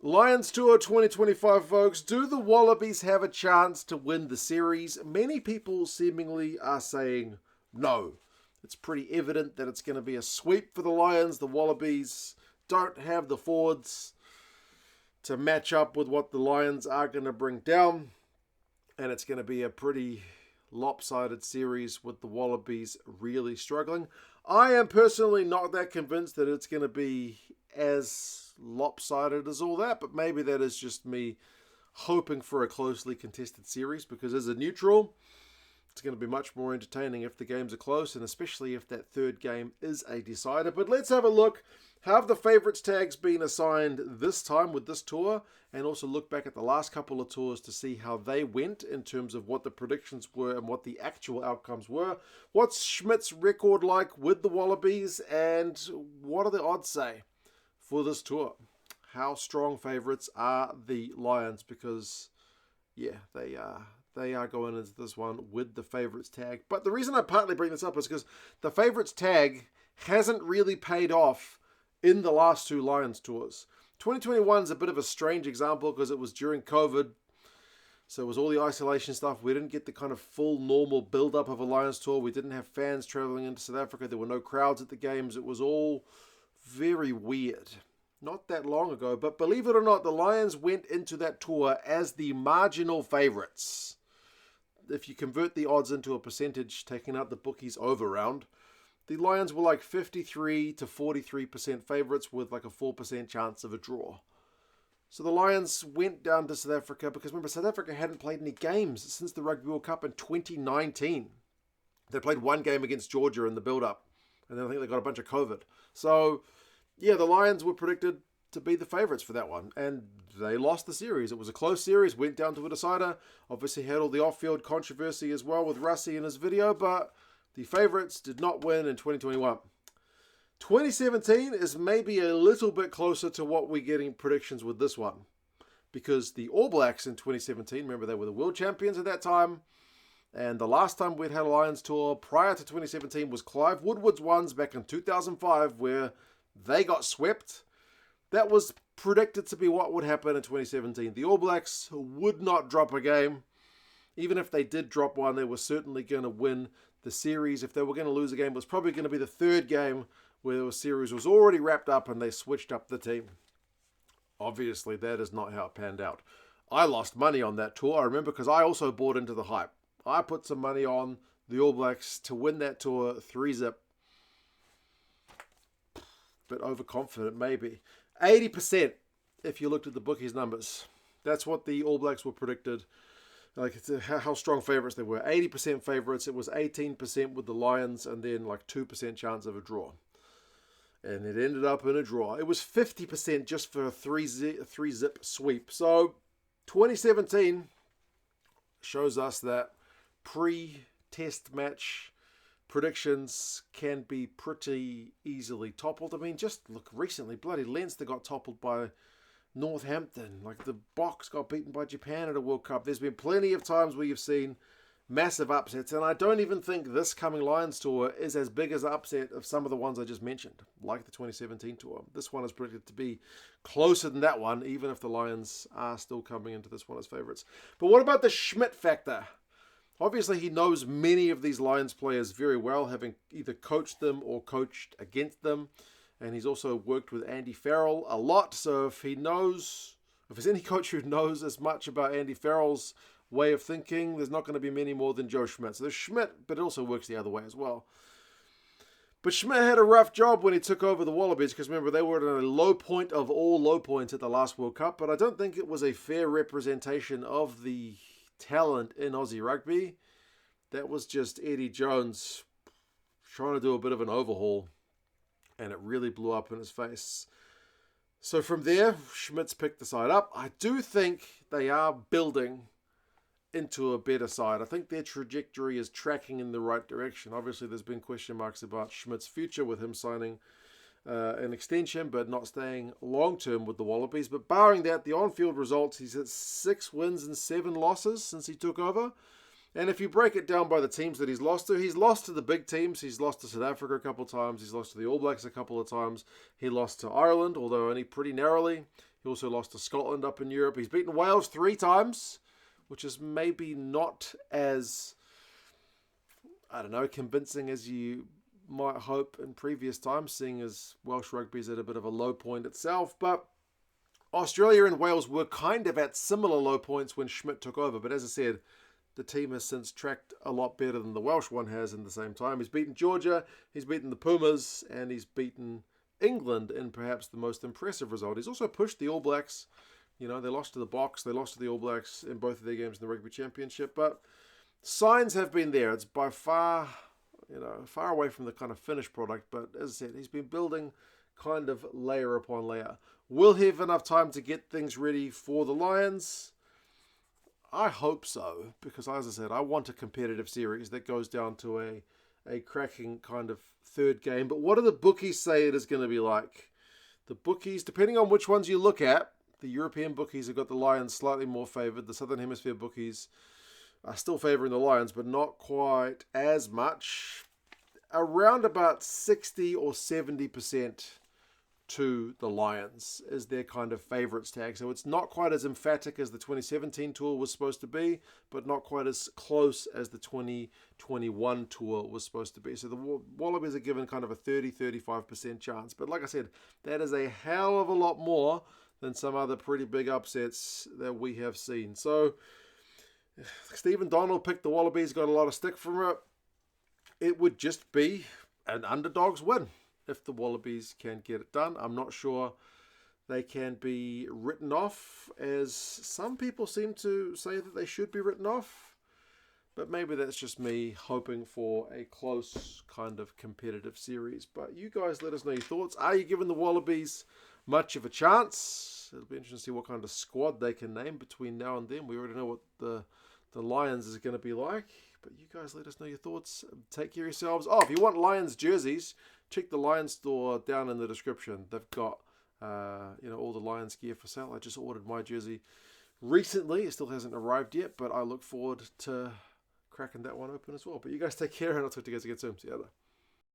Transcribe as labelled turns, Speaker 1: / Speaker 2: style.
Speaker 1: Lions Tour 2025, folks. Do the Wallabies have a chance to win the series? Many people seemingly are saying no. It's pretty evident that it's going to be a sweep for the Lions. The Wallabies don't have the forwards to match up with what the Lions are going to bring down. And it's going to be a pretty lopsided series with the Wallabies really struggling. I am personally not that convinced that it's going to be as lopsided as all that, but maybe that is just me hoping for a closely contested series, because as a neutral, it's going to be much more entertaining if the games are close, and especially if that third game is a decider. But let's have a look. How have the favourites tags been assigned this time with this tour, and also look back at the last couple of tours to see how they went in terms of what the predictions were and what the actual outcomes were. What's Schmidt's record like with the Wallabies, and what do the odds say for this tour? How strong favourites are the Lions? Because, yeah, they are going into this one with the favourites tag. But the reason I partly bring this up is because the favourites tag hasn't really paid off in the last two Lions tours. 2021 is a bit of a strange example because it was during COVID. So it was all the isolation stuff. We didn't get the kind of full normal build-up of a Lions tour. We didn't have fans travelling into South Africa. There were no crowds at the games. It was all very weird. Not that long ago, but believe it or not, the Lions went into that tour as the marginal favourites. If you convert the odds into a percentage, taking out the bookies over round, the Lions were like 53 to 43% favourites with like a 4% chance of a draw. So the Lions went down to South Africa because, remember, South Africa hadn't played any games since the Rugby World Cup in 2019. They played one game against Georgia in the build-up, and then I think they got a bunch of COVID. So, yeah, the Lions were predicted to be the favourites for that one, and they lost the series. It was a close series, went down to a decider. Obviously had all the off-field controversy as well with Russie in his video, but the favourites did not win in 2021. 2017 is maybe a little bit closer to what we're getting predictions with this one, because the All Blacks in 2017, remember they were the world champions at that time, and the last time we'd had a Lions tour prior to 2017 was Clive Woodward's ones back in 2005, where they got swept. That was predicted to be what would happen in 2017. The All Blacks would not drop a game. Even if they did drop one, they were certainly going to win the series. If they were going to lose a game, it was probably going to be the third game where the series was already wrapped up and they switched up the team. Obviously, that is not how it panned out. I lost money on that tour, I remember, because I also bought into the hype. I put some money on the All Blacks to win that tour 3-0. Bit overconfident, maybe. 80% if you looked at the bookies numbers. That's what the All Blacks were predicted. Like, how strong favourites they were. 80% favourites. It was 18% with the Lions, and then like 2% chance of a draw. And it ended up in a draw. It was 50% just for a 3-zip sweep. So 2017 shows us that pre-test match predictions can be pretty easily toppled. I mean, just look recently, bloody Leinster got toppled by Northampton. Like, the Box got beaten by Japan at a World Cup. There's been plenty of times where you've seen massive upsets, and I don't even think this coming Lions tour is as big as an upset of some of the ones I just mentioned, like the 2017 tour. This one is predicted to be closer than that one, even if the Lions are still coming into this one as favourites. But what about the Schmidt factor? Obviously, he knows many of these Lions players very well, having either coached them or coached against them. And he's also worked with Andy Farrell a lot. So if there's any coach who knows as much about Andy Farrell's way of thinking, there's not going to be many more than Joe Schmidt. So there's Schmidt, but it also works the other way as well. But Schmidt had a rough job when he took over the Wallabies, because remember, they were at a low point of all low points at the last World Cup. But I don't think it was a fair representation of the talent in Aussie rugby. That was just Eddie Jones trying to do a bit of an overhaul, and it really blew up in his face. So from there, Schmidt's picked the side up. I do think they are building into a better side. I think their trajectory is tracking in the right direction. Obviously, there's been question marks about Schmidt's future with him signing an extension but not staying long-term with the Wallabies. But barring that, the on-field results, he's at 6 wins and 7 losses since he took over. And if you break it down by the teams that he's lost to the big teams. He's lost to South Africa a couple of times. He's lost to the All Blacks a couple of times. He lost to Ireland, although only pretty narrowly. He also lost to Scotland up in Europe. He's beaten Wales 3 times, which is maybe not as, I don't know, convincing as you might hope in previous times, seeing as Welsh rugby is at a bit of a low point itself. But Australia and Wales were kind of at similar low points when Schmidt took over. But as I said, the team has since tracked a lot better than the Welsh one has in the same time. He's beaten Georgia, he's beaten the Pumas, and he's beaten England in perhaps the most impressive result. He's also pushed the All Blacks. You know, they lost to the Box, they lost to the All Blacks in both of their games in the Rugby Championship, but signs have been there. It's by far, far away from the kind of finished product, but as I said, he's been building kind of layer upon layer. Will he have enough time to get things ready for the Lions? I hope so, because as I said, I want a competitive series that goes down to a cracking kind of third game. But what do the bookies say it is going to be like? The bookies, depending on which ones you look at, the European bookies have got the Lions slightly more favoured. The Southern Hemisphere bookies are still favouring the Lions, but not quite as much. Around about 60 or 70% to the Lions is their kind of favourites tag. So it's not quite as emphatic as the 2017 tour was supposed to be, but not quite as close as the 2021 tour was supposed to be. So the Wallabies are given kind of a 30-35% chance. But like I said, that is a hell of a lot more than some other pretty big upsets that we have seen. So Stephen Donald picked the Wallabies, got a lot of stick from it. It would just be an underdog's win if the Wallabies can get it done. I'm not sure they can be written off, as some people seem to say that they should be written off. But maybe that's just me hoping for a close kind of competitive series. But you guys let us know your thoughts. Are you giving the Wallabies much of a chance? It'll be interesting to see what kind of squad they can name between now and then. We already know what the Lions is going to be like. But you guys let us know your thoughts. Take care of yourselves. Oh, if you want Lions jerseys, check the Lions store down in the description. They've got all the Lions gear for sale. I just ordered my jersey recently. It still hasn't arrived yet, but I look forward to cracking that one open as well. But you guys take care, and I'll talk to you guys again soon. See you later.